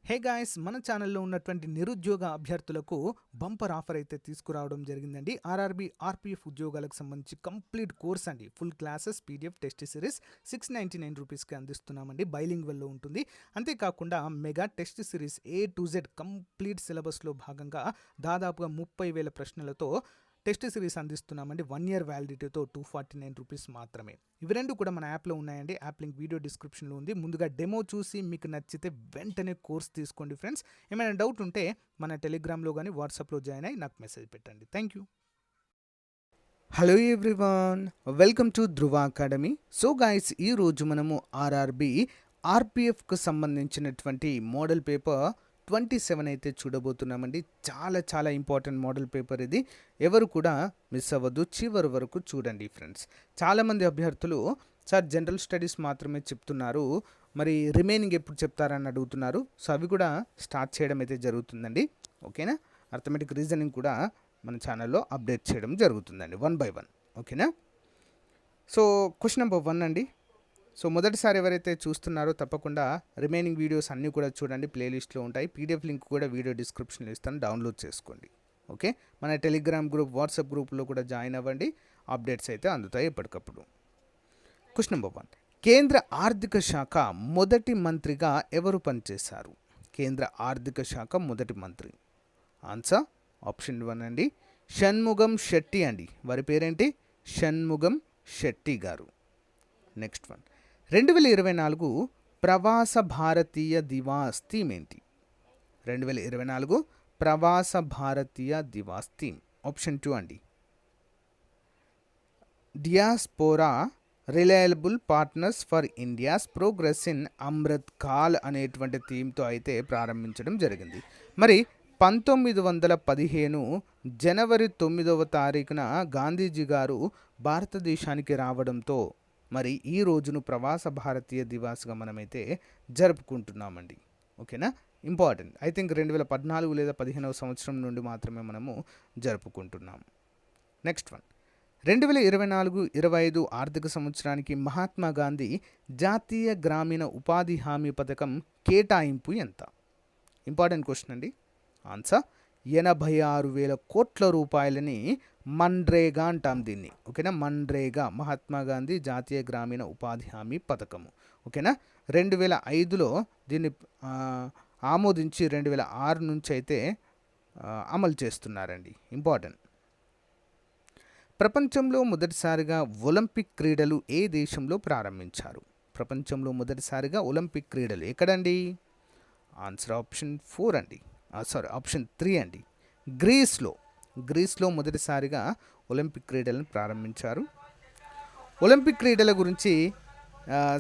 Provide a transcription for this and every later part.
Hey guys, మన ఛానల్లో ఉన్నటువంటి నిరుద్యోగ అభ్యర్థులకు బంపర్ ఆఫర్ అయితే తీసుకురావడం జరిగిందండి. ఆర్ఆర్బీ ఆర్పీఎఫ్ ఉద్యోగాలకు సంబంధించి కంప్లీట్ కోర్స్ అండి. Full classes PDF test series 699 రూపీస్కి అందిస్తున్నామండి. బైలింగ్వల్లో ఉంటుంది. అంతేకాకుండా mega test series A to Z complete సిలబస్లో భాగంగా దాదాపుగా 30,000 ప్రశ్నలతో టెస్ట్ సిరీస్ అందిస్తున్నామండి. 1 year వ్యాలిడిటీతో 249 రూపీస్ మాత్రమే. ఇవి రెండు కూడా మన యాప్లో ఉన్నాయండి. యాప్ లింక్ వీడియో డిస్క్రిప్షన్లో ఉంది. ముందుగా డెమో చూసి మీకు నచ్చితే వెంటనే కోర్స్ తీసుకోండి ఫ్రెండ్స్. ఏమైనా డౌట్ ఉంటే మన టెలిగ్రామ్లో కానీ వాట్సాప్లో జాయిన్ అయ్యి నాకు మెసేజ్ పెట్టండి. Thank you. Hello everyone, welcome to Dhruva academy. So guys, ఈరోజు మనము ఆర్పీఎఫ్కు సంబంధించినటువంటి మోడల్ పేపర్ 27 అయితే చూడబోతున్నామండి. చాలా ఇంపార్టెంట్ మోడల్ పేపర్ ఇది. ఎవరు కూడా మిస్ అవ్వద్దు, చివరి వరకు చూడండి ఫ్రెండ్స్. చాలామంది అభ్యర్థులు సార్ జనరల్ స్టడీస్ మాత్రమే చెప్తున్నారు, మరి రిమైనింగ్ ఎప్పుడు చెప్తారని అడుగుతున్నారు. సో అవి కూడా స్టార్ట్ చేయడం అయితే జరుగుతుందండి. ఓకేనా? అర్థమెటిక్ రీజనింగ్ కూడా మన ఛానల్లో అప్డేట్ చేయడం జరుగుతుందండి 1 by 1. ఓకేనా? సో క్వశ్చన్ నెంబర్ 1 అండి. సో మొదటిసారి ఎవరైతే చూస్తున్నారో తప్పకుండా రిమైనింగ్ వీడియోస్ అన్నీ కూడా చూడండి, ప్లేలిస్ట్లో ఉంటాయి. పీడిఎఫ్ లింక్ కూడా వీడియో డిస్క్రిప్షన్లో ఇస్తాను, డౌన్లోడ్ చేసుకోండి. ఓకే, మన టెలిగ్రామ్ గ్రూప్, వాట్సాప్ గ్రూప్లో కూడా జాయిన్ అవ్వండి. అప్డేట్స్ అయితే అందుతాయి ఎప్పటికప్పుడు. క్వశ్చన్ నెంబర్ 1, కేంద్ర ఆర్థిక శాఖ మొదటి మంత్రిగా ఎవరు పనిచేశారు? కేంద్ర ఆర్థిక శాఖ మొదటి మంత్రి. ఆన్సర్ ఆప్షన్ 1 అండి, షణ్ముగం శెట్టి అండి. వారి పేరేంటి? షణ్ముగం శెట్టి గారు. నెక్స్ట్ వన్, 2024 ప్రవాస భారతీయ దివాస్ థీమ్ ఏంటి? 2024 ప్రవాస భారతీయ దివాస్ థీమ్. ఆప్షన్ 2 అండి, diaspora reliable partners for India's progress in Amrit Kaal అనేటువంటి థీమ్తో అయితే ప్రారంభించడం జరిగింది. మరి 1915 జనవరి 9వ గాంధీజీ గారు భారతదేశానికి రావడంతో మరి ఈ రోజును ప్రవాస భారతీయ దివాస్గా మనమైతే జరుపుకుంటున్నామండి. ఓకేనా? ఇంపార్టెంట్. ఐ థింక్ 2014 లేదా 15వ సంవత్సరం నుండి మాత్రమే మనము జరుపుకుంటున్నాం. నెక్స్ట్ వన్, 2024-25 ఆర్థిక సంవత్సరానికి మహాత్మా గాంధీ జాతీయ గ్రామీణ ఉపాధి హామీ పథకం కేటాయింపు ఎంత? ఇంపార్టెంట్ క్వశ్చన్ అండి. ఆన్సర్ 86,000 కోట్ల రూపాయలని మన్రేగా అంటాం దీన్ని. ఓకేనా? మన్రేగా, మహాత్మా గాంధీ జాతీయ గ్రామీణ ఉపాధి హామీ పథకము. ఓకేనా? 2005లో దీన్ని ఆమోదించి 2006 నుంచి అయితే అమలు చేస్తున్నారండి. ఇంపార్టెంట్. ప్రపంచంలో మొదటిసారిగా ఒలింపిక్ క్రీడలు ఏ దేశంలో ప్రారంభించారు? ప్రపంచంలో మొదటిసారిగా ఒలింపిక్ క్రీడలు ఎక్కడండి? ఆన్సర్ ఆప్షన్ 4 అండి, ఆప్షన్ 3 అండి, గ్రీస్లో మొదటిసారిగా ఒలింపిక్ క్రీడలను ప్రారంభించారు. ఒలింపిక్ క్రీడల గురించి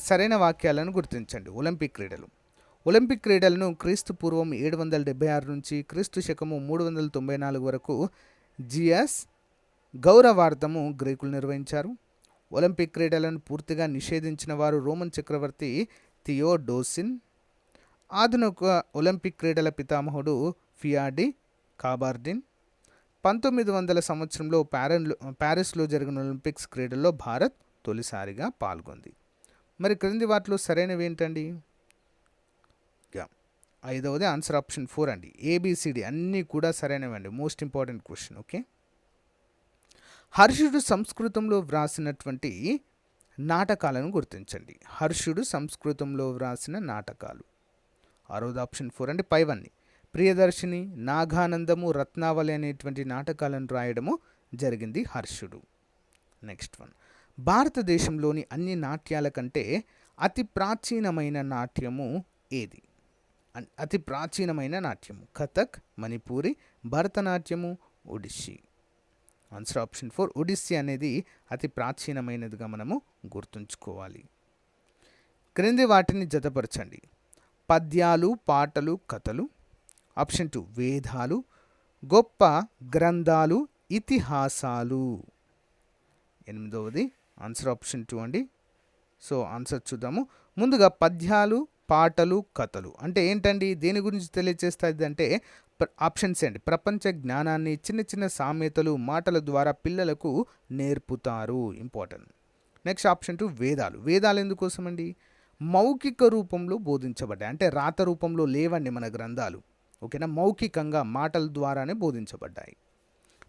సరైన వాక్యాలను గుర్తించండి. ఒలింపిక్ క్రీడలను క్రీస్తు పూర్వం 776 నుంచి క్రీస్తు శకము 394 వరకు జియస్ గౌరవార్థము గ్రీకులు నిర్వహించారు. ఒలింపిక్ క్రీడలను పూర్తిగా నిషేధించిన వారు రోమన్ చక్రవర్తి థియోడోసిన్. ఆధునిక ఒలింపిక్ క్రీడల పితామహుడు ఫియాడి కార్బార్డిన్. 1900 సంవత్సరంలో ప్యారిస్లో జరిగిన ఒలింపిక్స్ క్రీడల్లో భారత్ తొలిసారిగా పాల్గొంది. మరి క్రింది వాటిలో సరైనవి ఏంటండి? 5వది ఆన్సర్ ఆప్షన్ 4 అండి, ABCD అన్నీ కూడా సరైనవండి. Most important question. ఓకే, హర్షుడు సంస్కృతంలో వ్రాసినటువంటి నాటకాలను గుర్తించండి. హర్షుడు సంస్కృతంలో వ్రాసిన నాటకాలు. 6వది ఆప్షన్ 4 అండి, పైవన్నీ. ప్రియదర్శిని, నాగానందము, రత్నావళి అనేటువంటి నాటకాలను రాయడము జరిగింది హర్షుడు. నెక్స్ట్ వన్, భారతదేశంలోని అన్ని నాట్యాల కంటే అతి ప్రాచీనమైన నాట్యము ఏది? అతి ప్రాచీనమైన నాట్యము కథక్, మణిపూరి, భరతనాట్యము, ఒడిస్సీ. ఆన్సర్ ఆప్షన్ 4, ఒడిస్సీ అనేది అతి ప్రాచీనమైనదిగా మనము గుర్తుంచుకోవాలి. క్రింది వాటిని జతపరచండి. పద్యాలు, పాటలు, కథలు. ఆప్షన్ 2, వేదాలు, గొప్ప గ్రంథాలు, ఇతిహాసాలు. 8వది ఆన్సర్ ఆప్షన్ 2 అండి. సో ఆన్సర్ చూద్దాము. ముందుగా పద్యాలు, పాటలు, కథలు అంటే ఏంటండి? దేని గురించి తెలియజేస్తుంది అంటే ఆప్షన్స్ అండి, ప్రపంచ జ్ఞానాన్ని చిన్న సామెతలు, మాటల ద్వారా పిల్లలకు నేర్పుతారు. ఇంపార్టెంట్. నెక్స్ట్ ఆప్షన్ 2, వేదాలు. వేదాలు ఎందుకోసం అండి? మౌఖిక రూపంలో బోధించబడ్డాయి. అంటే రాత రూపంలో లేవండి మన గ్రంథాలు. ఓకేనా, మౌఖికంగా మాటల ద్వారానే బోధించబడ్డాయి.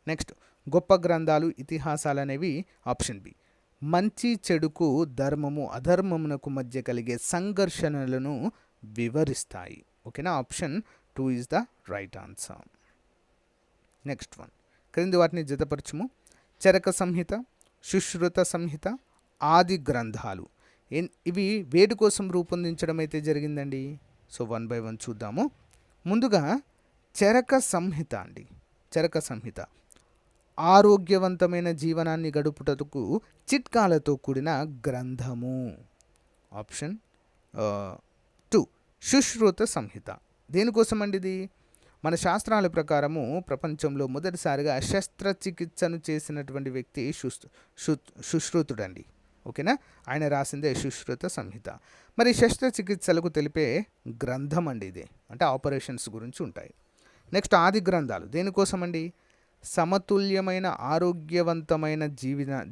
నెక్స్ట్, గొప్ప గ్రంథాలు ఇతిహాసాలు అనేవి ఆప్షన్ బి. మంచి చెడుకు, ధర్మము అధర్మమునకు మధ్య కలిగే సంఘర్షణలను వివరిస్తాయి. ఓకేనా, option 2 is the right answer. Next one, క్రింది వాటిని జతపరచుము. చరక సంహిత, సుశ్రుత సంహిత, ఆది గ్రంథాలు ఇవి వేటి కోసం రూపొందించడం అయితే జరిగిందండి? సో 1 by 1 చూద్దాము. ముందుగా చరక సంహిత అండి. చరక సంహిత ఆరోగ్యవంతమైన జీవనాన్ని గడుపుటకు చిట్కాలతో కూడిన గ్రంథము. ఆప్షన్ 2. సుశ్రుత సంహిత దేనికోసం అండి ఇది? మన శాస్త్రాల ప్రకారము ప్రపంచంలో మొదటిసారిగా శస్త్రచికిత్సను చేసినటువంటి వ్యక్తి సుశ్రుతుడండి. ఓకేనా, ఆయన రాసిందే సుశ్రుత సంహిత. మరి శస్త్రచికిత్సలకు తెలిపే గ్రంథం అండి ఇది. అంటే ఆపరేషన్స్ గురించి ఉంటాయి. నెక్స్ట్, ఆది గ్రంథాలు దేనికోసం అండి? సమతుల్యమైన ఆరోగ్యవంతమైన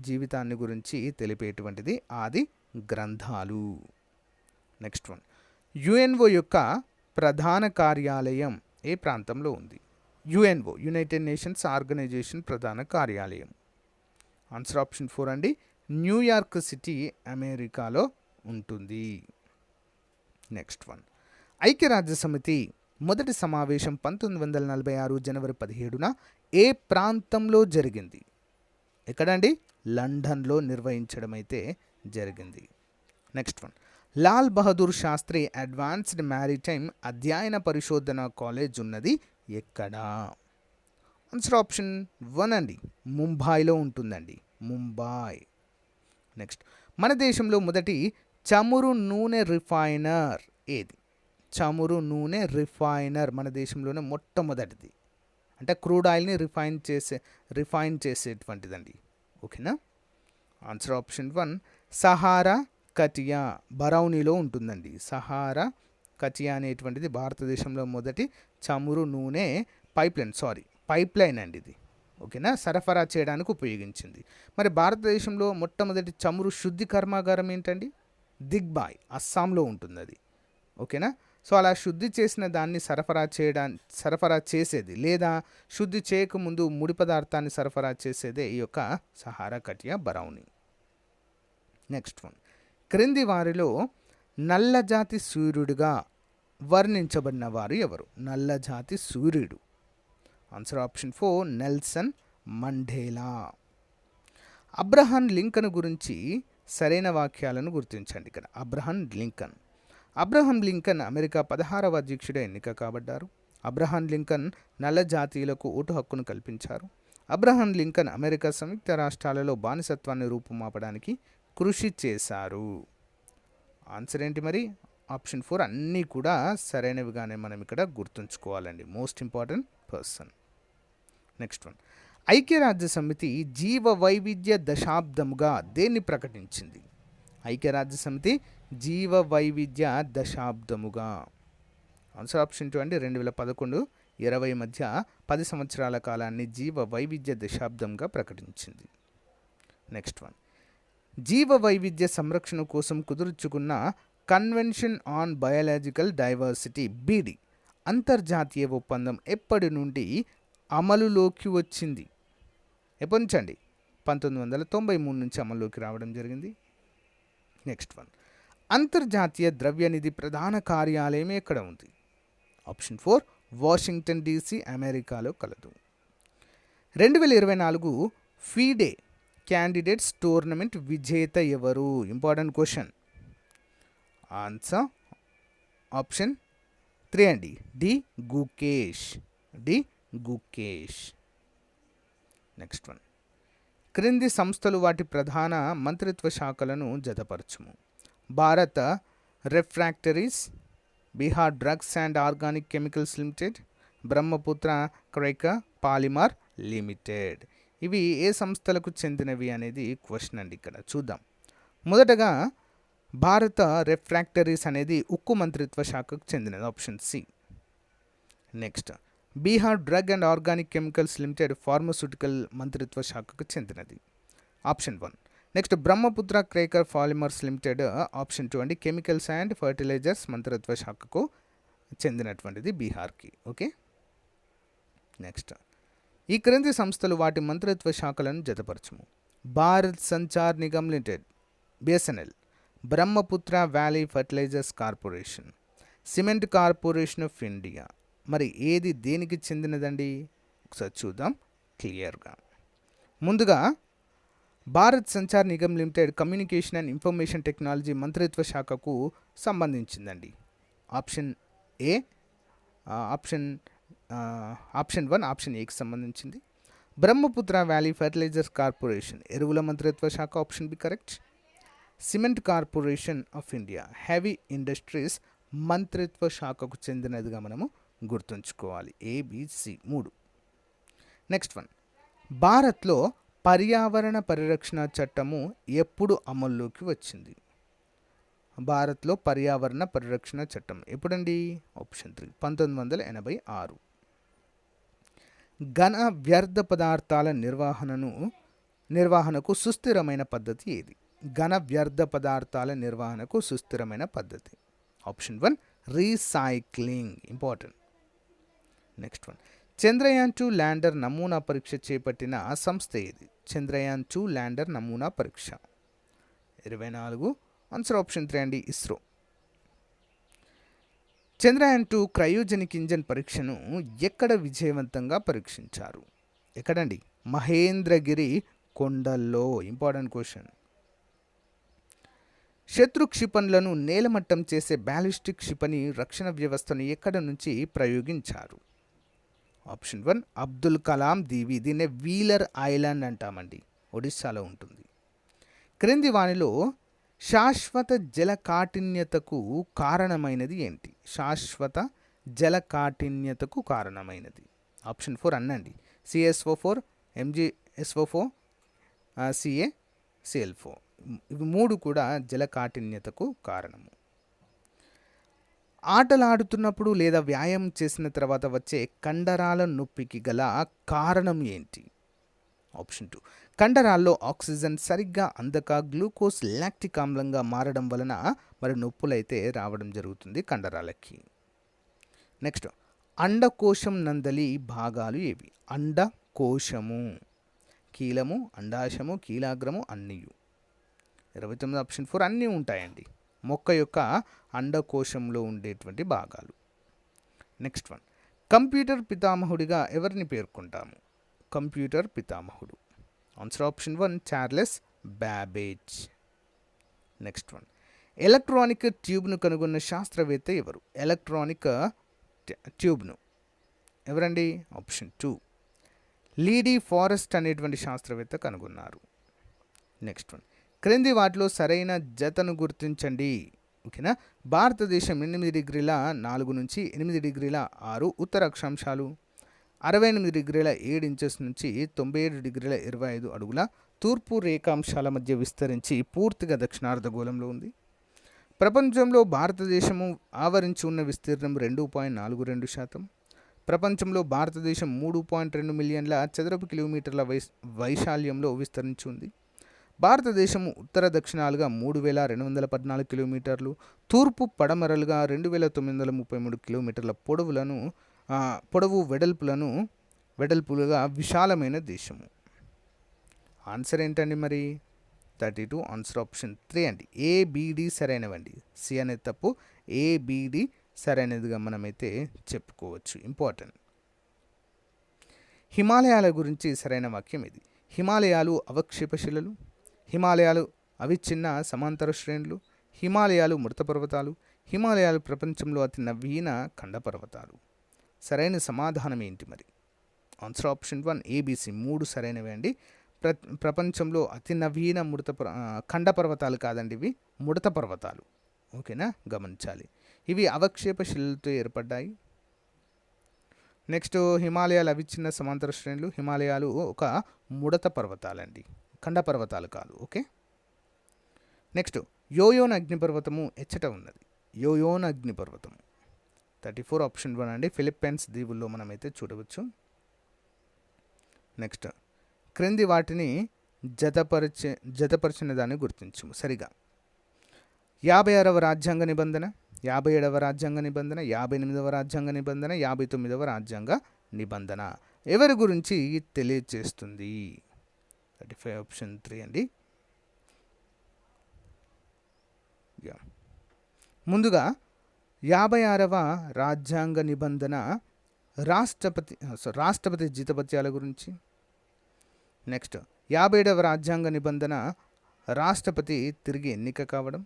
జీవితాన్ని గురించి తెలిపేటువంటిది ఆది గ్రంథాలు. నెక్స్ట్ వన్, యుఎన్ఓ యొక్క ప్రధాన కార్యాలయం ఏ ప్రాంతంలో ఉంది? యుఎన్ఓ, యునైటెడ్ నేషన్స్ ఆర్గనైజేషన్ ప్రధాన కార్యాలయం. ఆన్సర్ ఆప్షన్ 4 అండి. న్యూయార్క్ సిటీ, అమెరికాలో ఉంటుంది. నెక్స్ట్ వన్, ఐక్యరాజ్య సమితి మొదటి సమావేశం 1946 జనవరి 17న ఏ ప్రాంతంలో జరిగింది? ఎక్కడండి? లండన్లో నిర్వహించడం అయితే జరిగింది. Next one, Lal Bahadur Shastri advanced maritime అధ్యయన పరిశోధన కాలేజ్ ఉన్నది ఎక్కడా? ఆన్సర్ ఆప్షన్ 1 అండి. ముంబాయిలో ఉంటుందండి, ముంబాయి. నెక్స్ట్, మన దేశంలో మొదటి చమురు నూనె రిఫైనర్ ఏది? చమురు నూనె రిఫైనర్ మన దేశంలోనే మొట్టమొదటిది. అంటే క్రూడ్ ఆయిల్ని రిఫైన్ చేసేటువంటిదండి. ఓకేనా, ఆన్సర్ ఆప్షన్ 1 సహారా కటియా, బరౌనీలో ఉంటుందండి. సహారా కటియా అనేటువంటిది భారతదేశంలో మొదటి చమురు నూనె పైప్ లైన్ అండి ఇది. ఓకేనా, సరఫరా చేయడానికి ఉపయోగించింది. మరి భారతదేశంలో మొట్టమొదటి చమురు శుద్ధి కర్మాగారం ఏంటండి? దిగ్బాయ్, అస్సాంలో ఉంటుంది అది. ఓకేనా, సో అలా శుద్ధి చేసిన దాన్ని సరఫరా చేసేది లేదా శుద్ధి చేయకముందు ముడి పదార్థాన్ని సరఫరా చేసేదే ఈ యొక్క Sahara Katiya Barauni. Next one, క్రింది వారిలో నల్లజాతి సూర్యుడిగా వర్ణించబడిన వారు ఎవరు? నల్లజాతి సూర్యుడు. Answer option 4 Nelson Mandela. Abraham Lincoln గురించి సరైన వాక్యాలను గుర్తించండి. ఇక్కడ అబ్రహాం లింకన్ అమెరికా 16వ అధ్యక్షుడు ఎన్నిక కాబడ్డారు. అబ్రహాం లింకన్ నల్ల జాతీయులకు ఓటు హక్కును కల్పించారు. అబ్రహాం లింకన్ అమెరికా సంయుక్త రాష్ట్రాలలో బానిసత్వాన్ని రూపుమాపడానికి కృషి చేశారు. ఆన్సర్ ఏంటి మరి? ఆప్షన్ 4 అన్నీ కూడా సరైనవిగానే మనం ఇక్కడ గుర్తుంచుకోవాలండి. Most important person. Next one, ఐక్యరాజ్య సమితి జీవ వైవిధ్య దశాబ్దముగా దేన్ని ప్రకటించింది? ఐక్యరాజ్య సమితి జీవ వైవిధ్య దశాబ్దముగా. ఆన్సర్ ఆప్షన్ 2 అండి. 2011-20 మధ్య 10 సంవత్సరాల కాలాన్ని జీవ వైవిధ్య దశాబ్దంగా ప్రకటించింది. నెక్స్ట్ వన్, జీవ వైవిధ్య సంరక్షణ కోసం కుదుర్చుకున్న convention on biological diversity BD అంతర్జాతీయ ఒప్పందం ఎప్పటి నుండి అమలులోకి వచ్చింది? ఎప్పటి నుంచి అండి? 1993 నుంచి అమల్లోకి రావడం జరిగింది. నెక్స్ట్ వన్, అంతర్జాతీయ ద్రవ్యనిధి ప్రధాన కార్యాలయం ఎక్కడ ఉంది? ఆప్షన్ 4 వాషింగ్టన్ డీసీ, అమెరికాలో కలదు. 2024 ఫీడే క్యాండిడేట్స్ టోర్నమెంట్ విజేత ఎవరు? Important question. ఆన్సర్ ఆప్షన్ 3 అండి. డి గుకేష్. నెక్స్ట్ వన్, క్రింది సంస్థలు వాటి ప్రధాన మంత్రిత్వ శాఖలను జతపరచుము. Bharat refractories, Bihar drugs and organic chemicals limited, Brahmaputra cracker polymer limited. ఇవి ఏ సంస్థలకు చెందినవి అనేది క్వశ్చన్ అండి. ఇక్కడ చూద్దాం. మొదటగా భారత రిఫ్రాక్టరీస్ అనేది ఉక్కు మంత్రిత్వ శాఖకు చెందినది, option C. Next, Bihar drug and organic chemicals limited pharmaceutical మంత్రిత్వ శాఖకు చెందినది, option 1. Next Brahmaputra cracker polymers limited option 2 అండి. కెమికల్స్ అండ్ ఫర్టిలైజర్స్ మంత్రిత్వ శాఖకు చెందినటువంటిది, బీహార్కి. ఓకే. నెక్స్ట్ ఈ క్రింది సంస్థలు వాటి మంత్రిత్వ శాఖలను జతపరచుము. Bharat Sanchar Nigam limited BSNL, Brahmaputra valley fertilizers corporation, cement corporation of India. మరి ఏది దేనికి చెందినదండి? ఒకసారి చూద్దాం క్లియర్గా. ముందుగా Bharat Sanchar Nigam limited communication and information technology మంత్రిత్వ శాఖకు సంబంధించిందండి. ఆప్షన్ ఏ, ఆప్షన్ 1 ఆప్షన్ ఏకి సంబంధించింది. బ్రహ్మపుత్ర వ్యాలీ ఫర్టిలైజర్స్ కార్పొరేషన్ ఎరువుల మంత్రిత్వ శాఖ, option B correct. Cement corporation of India heavy industries మంత్రిత్వ శాఖకు చెందినదిగా మనము గుర్తుంచుకోవాలి. ఏబిసి 3. నెక్స్ట్ వన్, భారత్లో పర్యావరణ పరిరక్షణ చట్టము ఎప్పుడు అమల్లోకి వచ్చింది? భారత్లో పర్యావరణ పరిరక్షణ చట్టం ఎప్పుడండి? ఆప్షన్ 3 1986. ఘన వ్యర్థ పదార్థాల నిర్వహణకు సుస్థిరమైన పద్ధతి ఏది? ఘన వ్యర్థ పదార్థాల నిర్వహణకు సుస్థిరమైన పద్ధతి, option 1 recycling, important. Next one, Chandrayaan 2 lander నమూనా పరీక్ష చేపట్టిన సంస్థ ఏది? చంద్రయాన్ 2 ల్యాండర్ నమూనా పరీక్ష 24. ఆన్సర్ ఆప్షన్ 3 అండి, ఇస్రో. చంద్రయాన్ 2 క్రయోజనిక్ ఇంజన్ పరీక్షను ఎక్కడ విజయవంతంగా పరీక్షించారు? ఎక్కడండి? మహేంద్రగిరి కొండల్లో, ఇంపార్టెంట్ క్వశ్చన్. శత్రు క్షిపణులను నేలమట్టం చేసే బ్యాలిస్టిక్ క్షిపణి రక్షణ వ్యవస్థను ఎక్కడ నుంచి ప్రయోగించారు? ఆప్షన్ 1 అబ్దుల్ కలాం దీవి, దీన్నే వీలర్ ఐలాండ్ అంటామండి, ఒడిస్సాలో ఉంటుంది. క్రింది వానిలో శాశ్వత జల కాఠిన్యతకు కారణమైనది ఏంటి? శాశ్వత జల కాఠిన్యతకు కారణమైనది, ఆప్షన్ 4 అన్నండి, CSO4, MgSO4, CaCl4. ఇవి 3 కూడా జల కాఠిన్యతకు కారణము. ఆటలాడుతున్నప్పుడు లేదా వ్యాయామం చేసిన తర్వాత వచ్చే కండరాల నొప్పికి గల కారణం ఏంటి? ఆప్షన్ 2 కండరాల్లో ఆక్సిజన్ సరిగ్గా అందక గ్లూకోజ్ లాక్టిక్ ఆమ్లంగా మారడం వలన మరి నొప్పులైతే రావడం జరుగుతుంది కండరాలకి. నెక్స్ట్, అండకోశం నందలి భాగాలు ఏవి? అండకోశము, కీలము, అండాశము, కీలాగ్రము, అన్నియు. 29 ఆప్షన్ 4 అన్నీ ఉంటాయండి, మొక్క యొక్క అండకోశంలో ఉండేటువంటి భాగాలు. నెక్స్ట్ వన్, కంప్యూటర్ పితామహుడిగా ఎవరిని పేర్కొంటాము? కంప్యూటర్ పితామహుడు, answer option 1 Charles Babbage. Next one, electronic ట్యూబ్ను కనుగొన్న శాస్త్రవేత్త ఎవరు? ఎలక్ట్రానిక్ ట్యూబ్ను ఎవరండి? ఆప్షన్ 2 లీడీ ఫారెస్ట్ అనేటువంటి శాస్త్రవేత్త కనుగొన్నారు. నెక్స్ట్ వన్, క్రింది వాటిలో సరైన జతను గుర్తించండి. ఓకేనా? భారతదేశం 8 డిగ్రీల 4 నుంచి 8 డిగ్రీల 6 ఉత్తర అక్షాంశాలు, 68 డిగ్రీల 7 ఇంచెస్ నుంచి 97 డిగ్రీల 25 అడుగుల తూర్పు రేఖాంశాల మధ్య విస్తరించి పూర్తిగా దక్షిణార్ధగోళంలో ఉంది. ప్రపంచంలో భారతదేశము ఆవరించి ఉన్న విస్తీర్ణం 2.42%. ప్రపంచంలో భారతదేశం 3.2 మిలియన్ల చదరపు కిలోమీటర్ల వైశాల్యంలో విస్తరించి ఉంది. భారతదేశము ఉత్తర దక్షిణాలుగా 3214 కిలోమీటర్లు, తూర్పు పడమరలుగా 2933 కిలోమీటర్ల పొడవు వెడల్పులుగా విశాలమైన దేశము. ఆన్సర్ ఏంటండి మరి? 32 ఆన్సర్ ఆప్షన్ 3 అండి, ABD సరైనవండి. సి అనేది తప్పు, ABD సరైనదిగా మనమైతే చెప్పుకోవచ్చు. ఇంపార్టెంట్. హిమాలయాల గురించి సరైన వాక్యం ఇది. హిమాలయాలు అవక్షేప శిలలు, హిమాలయాలు అవిచ్ఛిన్న సమాంతర శ్రేణులు, హిమాలయాలు మృత పర్వతాలు, హిమాలయాలు ప్రపంచంలో అతి నవీన ఖండ పర్వతాలు. సరైన సమాధానం ఏంటి మరి? ఆన్సర్ ఆప్షన్ 1 ABC 3 సరైనవి అండి. ప్రపంచంలో అతి నవీన ఖండ పర్వతాలు కాదండి, ఇవి ముడత పర్వతాలు. ఓకేనా, గమనించాలి. ఇవి అవక్షేప శిలలతో ఏర్పడ్డాయి. నెక్స్ట్, హిమాలయాలు అవిచ్ఛిన్న సమాంతర శ్రేణులు, హిమాలయాలు ఒక ముడత పర్వతాలండి, ఖండ పర్వతాలు కాదు. ఓకే. నెక్స్ట్, యోయోన్ అగ్నిపర్వతము ఎచ్చట ఉన్నది? యోయోన్ అగ్నిపర్వతము 34 ఆప్షన్ 1 అండి, ఫిలిప్పైన్స్ దీవుల్లో మనమైతే చూడవచ్చు. నెక్స్ట్, క్రింది వాటిని జతపరిచిన దాన్ని గుర్తించుము. సరిగా 56వ రాజ్యాంగ నిబంధన, 57వ రాజ్యాంగ నిబంధన, 58వ రాజ్యాంగ నిబంధన, 59వ రాజ్యాంగ నిబంధన ఎవరి గురించి తెలియచేస్తుంది? 35 ఆప్షన్ 3 అండి. ముందుగా 56వ రాజ్యాంగ నిబంధన రాష్ట్రపతి జీతభత్యాల గురించి. నెక్స్ట్ 57వ రాజ్యాంగ నిబంధన రాష్ట్రపతి తిరిగి ఎన్నిక కావడం.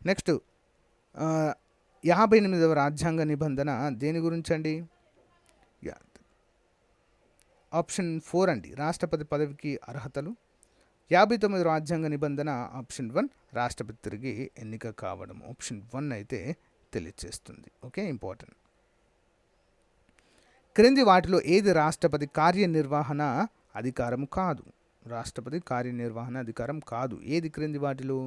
నెక్స్ట్ 58వ రాజ్యాంగ నిబంధన దేని గురించి అండి? ఆప్షన్ 4 అండి, రాష్ట్రపతి పదవికి అర్హతలు. 59వ రాజ్యాంగ నిబంధన ఆప్షన్ 1 రాష్ట్రపతి తిరిగి ఎన్నిక కావడం. ఆప్షన్ 1 అయితే తెలియచేస్తుంది. Okay, important. క్రింది వాటిలో ఏది రాష్ట్రపతి కార్యనిర్వహణ అధికారం కాదు? రాష్ట్రపతి కార్యనిర్వహణ అధికారం కాదు. ఏది క్రింది వాటిలో?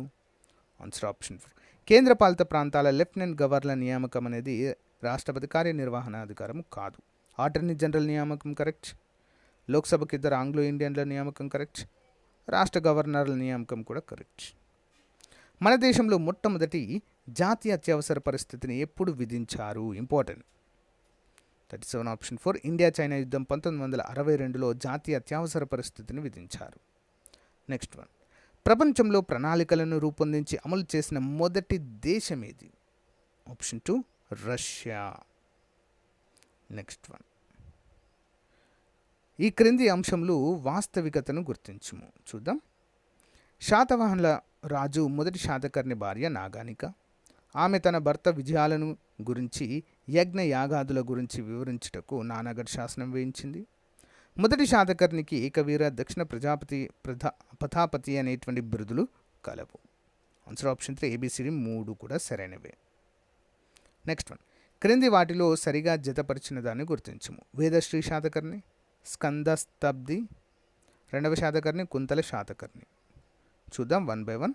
Answer option 4. కేంద్రపాలిత ప్రాంతాల లెఫ్టినెంట్ గవర్నర్ నియామకం అనేది రాష్ట్రపతి కార్యనిర్వహణ అధికారం కాదు. అటార్నీ జనరల్ నియామకం కరెక్ట్. లోక్సభకి 2 ఆంగ్లో ఇండియన్ల నియామకం కరెక్ట్. రాష్ట్ర గవర్నర్ల నియామకం కూడా కరెక్ట్. మన దేశంలో మొట్టమొదటి జాతీయ అత్యవసర పరిస్థితిని ఎప్పుడు విధించారు? ఇంపార్టెంట్. 37 ఆప్షన్ 4. ఇండియా చైనా యుద్ధం 1962లో జాతీయ అత్యవసర పరిస్థితిని విధించారు. Next one. ప్రపంచంలో ప్రణాళికలను రూపొందించి అమలు చేసిన మొదటి దేశం ఏది? Option 2 Russia. Next one. ఈ క్రింది అంశంలో వాస్తవికతను గుర్తించుము. చూద్దాం. శాతవాహనుల రాజు మొదటి శాతకర్ణి భార్య నాగానిక. ఆమె తన భర్త విజయాలను గురించి యజ్ఞ యాగాదుల గురించి వివరించుటకు నానాగఢ్ శాసనం వేయించింది. మొదటి శాతకర్ణికి ఏకవీర, దక్షిణ ప్రతాపతి అనేటువంటి బిరుదులు కలవు. ఆన్సర్ ఆప్షన్ 3 ABCD 3 కూడా సరైనవే. Next one. క్రింది వాటిలో సరిగా జతపరిచిన దాన్ని గుర్తించము. వేదశ్రీ శాతకర్ణి, స్కందస్తబ్ది, 2వ శాతకర్ణి, కుంతల శాతకర్ణి. చూద్దాం 1 by 1.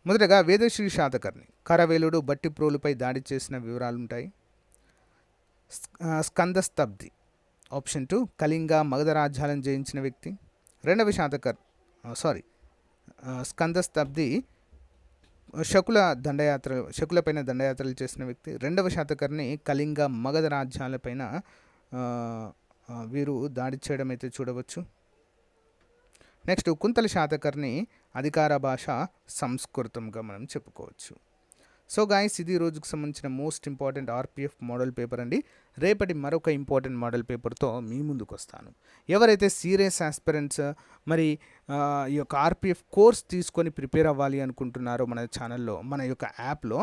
మొదటగా వేదశ్రీ శాతకర్ణి కరవేలుడు బట్టిప్రోలుపై దాడి చేసిన వివరాలుంటాయి. స్కందస్తబ్ది ఆప్షన్ 2 కళింగ మగధ రాజ్యాలను జయించిన వ్యక్తి. 2వ స్కందస్తబ్ది శకులపైన దండయాత్రలు చేసిన వ్యక్తి. 2వ శాతకర్ణి కళింగ మగధ రాజ్యాలపైన వీరు దాడి చేయడం అయితే చూడవచ్చు. నెక్స్ట్ కుంతల శాతకర్ణి అధికార భాష సంస్కృతంగా మనం చెప్పుకోవచ్చు. సో గాయస్, ఇది రోజుకు సంబంధించిన most important RPF model paper అండి. రేపటి మరొక ఇంపార్టెంట్ మోడల్ పేపర్తో మీ ముందుకు వస్తాను. ఎవరైతే సీరియస్ ఆస్పిరెంట్స్ మరి ఈ యొక్క RPF కోర్స్ తీసుకొని ప్రిపేర్ అవ్వాలి అనుకుంటున్నారో మన ఛానల్లో, మన యొక్క యాప్లో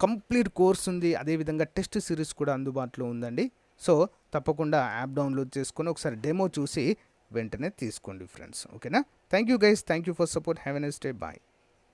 కంప్లీట్ కోర్స్ ఉంది. అదేవిధంగా టెస్ట్ సిరీస్ కూడా అందుబాటులో ఉందండి. సో తప్పకుండా యాప్ డౌన్లోడ్ చేసుకొని ఒకసారి డెమో చూసి వెంటనే తీసుకోండి ఫ్రెండ్స్. ఓకేనా? Thank you guys. Thank you for support. Have a nice day. Bye.